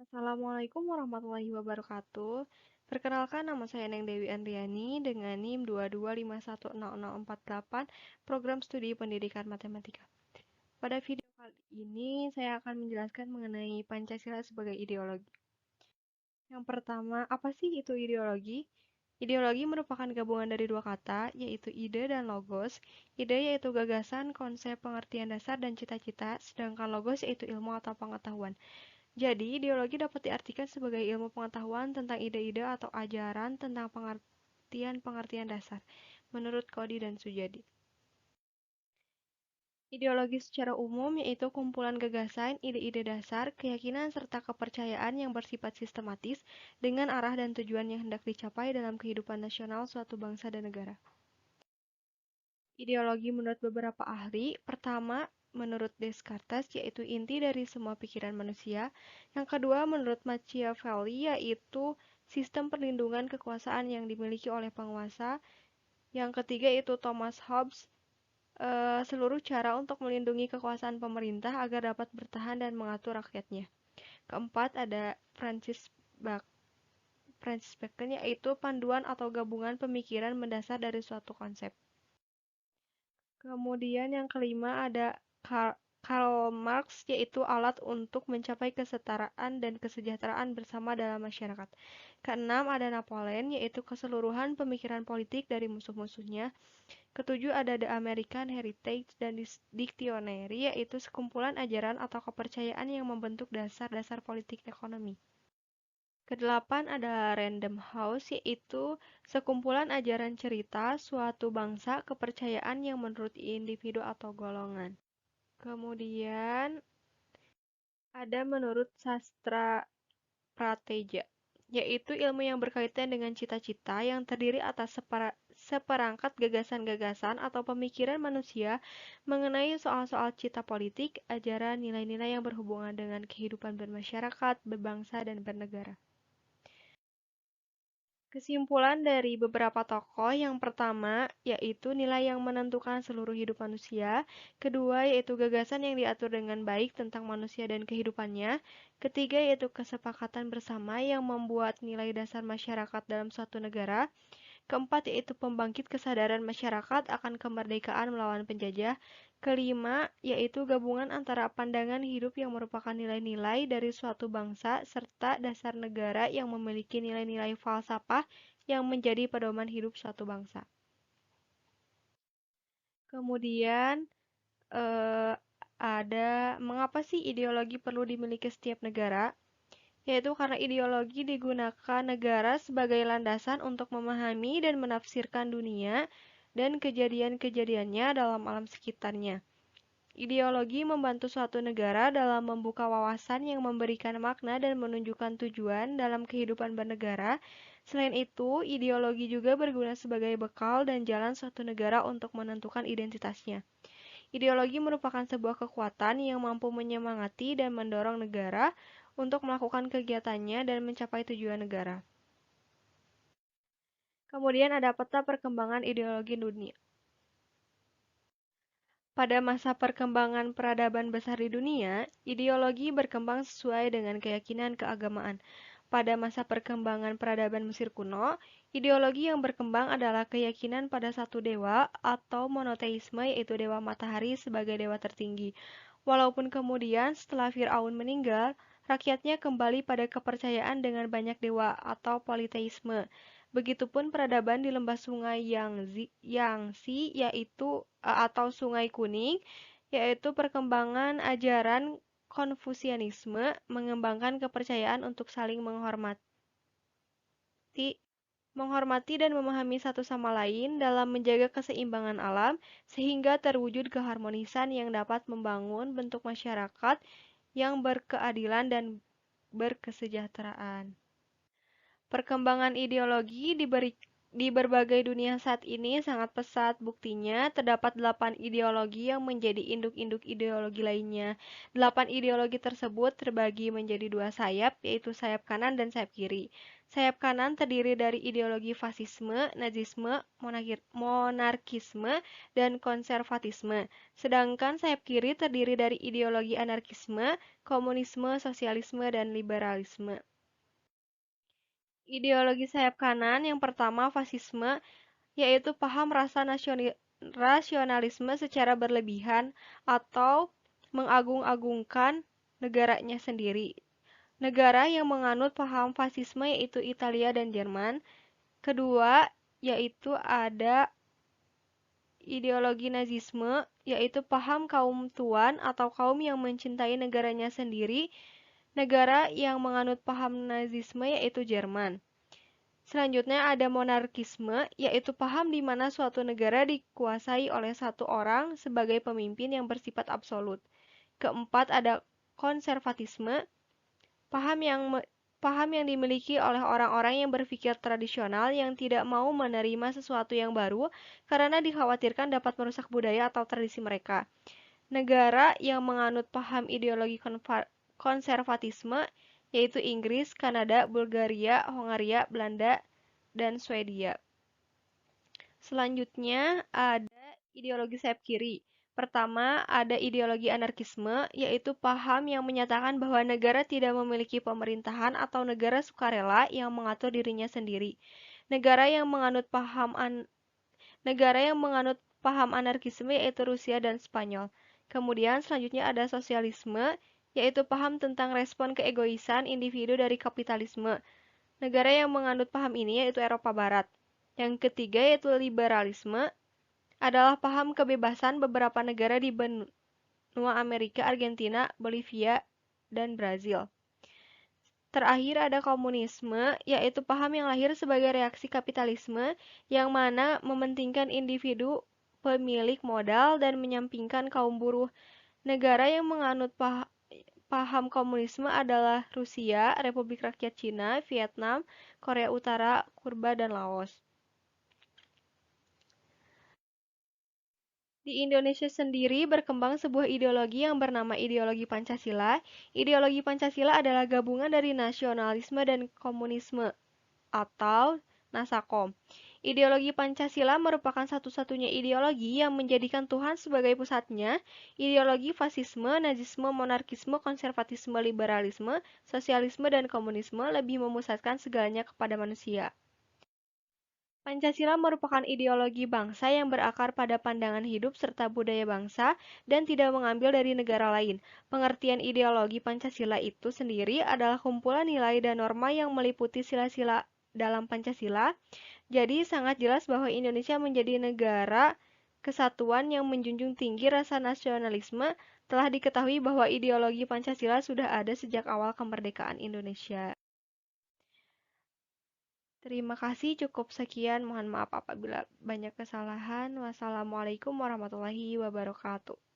Assalamualaikum warahmatullahi wabarakatuh. Perkenalkan, nama saya Neng Dewi Andriani dengan NIM 225106048 Program Studi Pendidikan Matematika. Pada video kali ini, saya akan menjelaskan mengenai Pancasila sebagai ideologi. Yang pertama, apa sih itu ideologi? Ideologi merupakan gabungan dari dua kata, yaitu ide dan logos. Ide yaitu gagasan, konsep, pengertian dasar, dan cita-cita, sedangkan logos yaitu ilmu atau pengetahuan. Jadi, ideologi dapat diartikan sebagai ilmu pengetahuan tentang ide-ide atau ajaran tentang pengertian-pengertian dasar, menurut Kodi dan Sujadi. Ideologi secara umum yaitu kumpulan gagasan, ide-ide dasar, keyakinan, serta kepercayaan yang bersifat sistematis dengan arah dan tujuan yang hendak dicapai dalam kehidupan nasional suatu bangsa dan negara. Ideologi menurut beberapa ahli, pertama, menurut Descartes, yaitu inti dari semua pikiran manusia. Yang kedua, menurut Machiavelli, yaitu sistem perlindungan kekuasaan yang dimiliki oleh penguasa. Yang ketiga itu Thomas Hobbes, seluruh cara untuk melindungi kekuasaan pemerintah agar dapat bertahan dan mengatur rakyatnya. Keempat, ada Francis Bacon, yaitu panduan atau gabungan pemikiran mendasar dari suatu konsep. Kemudian yang kelima ada Karl Marx, yaitu alat untuk mencapai kesetaraan dan kesejahteraan bersama dalam masyarakat. Keenam ada Napoleon, yaitu keseluruhan pemikiran politik dari musuh-musuhnya. Ketujuh ada The American Heritage dan Dictionary, yaitu sekumpulan ajaran atau kepercayaan yang membentuk dasar-dasar politik ekonomi. Kedelapan ada Random House, yaitu sekumpulan ajaran cerita suatu bangsa kepercayaan yang menurut individu atau golongan. Kemudian ada menurut sastra prateja, yaitu ilmu yang berkaitan dengan cita-cita yang terdiri atas seperangkat gagasan-gagasan atau pemikiran manusia mengenai soal-soal cita politik, ajaran, nilai-nilai yang berhubungan dengan kehidupan bermasyarakat, berbangsa, dan bernegara. Kesimpulan dari beberapa tokoh, yang pertama yaitu nilai yang menentukan seluruh hidup manusia, kedua yaitu gagasan yang diatur dengan baik tentang manusia dan kehidupannya, ketiga yaitu kesepakatan bersama yang membuat nilai dasar masyarakat dalam suatu negara, keempat yaitu pembangkit kesadaran masyarakat akan kemerdekaan melawan penjajah. Kelima yaitu gabungan antara pandangan hidup yang merupakan nilai-nilai dari suatu bangsa serta dasar negara yang memiliki nilai-nilai falsafah yang menjadi pedoman hidup suatu bangsa. Kemudian ada mengapa sih ideologi perlu dimiliki setiap negara? Yaitu karena ideologi digunakan negara sebagai landasan untuk memahami dan menafsirkan dunia dan kejadian-kejadiannya dalam alam sekitarnya. Ideologi membantu suatu negara dalam membuka wawasan yang memberikan makna dan menunjukkan tujuan dalam kehidupan bernegara. Selain itu, ideologi juga berguna sebagai bekal dan jalan suatu negara untuk menentukan identitasnya. Ideologi merupakan sebuah kekuatan yang mampu menyemangati dan mendorong negara untuk melakukan kegiatannya dan mencapai tujuan negara. Kemudian ada peta perkembangan ideologi dunia. Pada masa perkembangan peradaban besar di dunia, ideologi berkembang sesuai dengan keyakinan keagamaan. Pada masa perkembangan peradaban Mesir kuno, ideologi yang berkembang adalah keyakinan pada satu dewa atau monoteisme, yaitu dewa matahari sebagai dewa tertinggi. Walaupun kemudian setelah Firaun meninggal, rakyatnya kembali pada kepercayaan dengan banyak dewa atau politeisme. Begitupun peradaban di lembah sungai Yangtze, yaitu atau Sungai Kuning, yaitu perkembangan ajaran Konfusianisme mengembangkan kepercayaan untuk saling menghormati dan memahami satu sama lain dalam menjaga keseimbangan alam sehingga terwujud keharmonisan yang dapat membangun bentuk masyarakat yang berkeadilan dan berkesejahteraan. Perkembangan ideologi Di berbagai dunia saat ini sangat pesat, buktinya terdapat 8 ideologi yang menjadi induk-induk ideologi lainnya. 8 ideologi tersebut terbagi menjadi dua sayap, yaitu sayap kanan dan sayap kiri. Sayap kanan terdiri dari ideologi fasisme, nazisme, monarkisme, dan konservatisme. Sedangkan sayap kiri terdiri dari ideologi anarkisme, komunisme, sosialisme, dan liberalisme. Ideologi sayap kanan yang pertama fasisme, yaitu paham rasionalisme secara berlebihan atau mengagung-agungkan negaranya sendiri. Negara yang menganut paham fasisme yaitu Italia dan Jerman. Kedua, yaitu ada ideologi nazisme, yaitu paham kaum tuan atau kaum yang mencintai negaranya sendiri. Negara yang menganut paham nazisme yaitu Jerman. Selanjutnya ada monarkisme, yaitu paham di mana suatu negara dikuasai oleh satu orang sebagai pemimpin yang bersifat absolut. Keempat ada konservatisme, paham yang paham yang dimiliki oleh orang-orang yang berpikir tradisional yang tidak mau menerima sesuatu yang baru karena dikhawatirkan dapat merusak budaya atau tradisi mereka. Negara yang menganut paham ideologi konservatisme yaitu Inggris, Kanada, Bulgaria, Hongaria, Belanda, dan Swedia. Selanjutnya ada ideologi sayap kiri. Pertama, ada ideologi anarkisme, yaitu paham yang menyatakan bahwa negara tidak memiliki pemerintahan atau negara sukarela yang mengatur dirinya sendiri. Negara yang menganut paham anarkisme yaitu Rusia dan Spanyol. Kemudian selanjutnya ada sosialisme, yaitu paham tentang respon keegoisan individu dari kapitalisme. Negara yang menganut paham ini yaitu Eropa Barat. Yang ketiga yaitu liberalisme, adalah paham kebebasan beberapa negara di benua Amerika, Argentina, Bolivia, dan Brazil. Terakhir ada komunisme, yaitu paham yang lahir sebagai reaksi kapitalisme yang mana mementingkan individu pemilik modal dan menyampingkan kaum buruh. Negara yang menganut paham komunisme adalah Rusia, Republik Rakyat Cina, Vietnam, Korea Utara, Kuba, dan Laos. Di Indonesia sendiri berkembang sebuah ideologi yang bernama ideologi Pancasila. Ideologi Pancasila adalah gabungan dari nasionalisme dan komunisme atau Nasakom. Ideologi Pancasila merupakan satu-satunya ideologi yang menjadikan Tuhan sebagai pusatnya. Ideologi fasisme, nazisme, monarkisme, konservatisme, liberalisme, sosialisme, dan komunisme lebih memusatkan segalanya kepada manusia. Pancasila merupakan ideologi bangsa yang berakar pada pandangan hidup serta budaya bangsa dan tidak mengambil dari negara lain. Pengertian ideologi Pancasila itu sendiri adalah kumpulan nilai dan norma yang meliputi sila-sila dalam Pancasila. Jadi sangat jelas bahwa Indonesia menjadi negara kesatuan yang menjunjung tinggi rasa nasionalisme. Telah diketahui bahwa ideologi Pancasila sudah ada sejak awal kemerdekaan Indonesia. Terima kasih, cukup sekian. Mohon maaf apabila banyak kesalahan. Wassalamualaikum warahmatullahi wabarakatuh.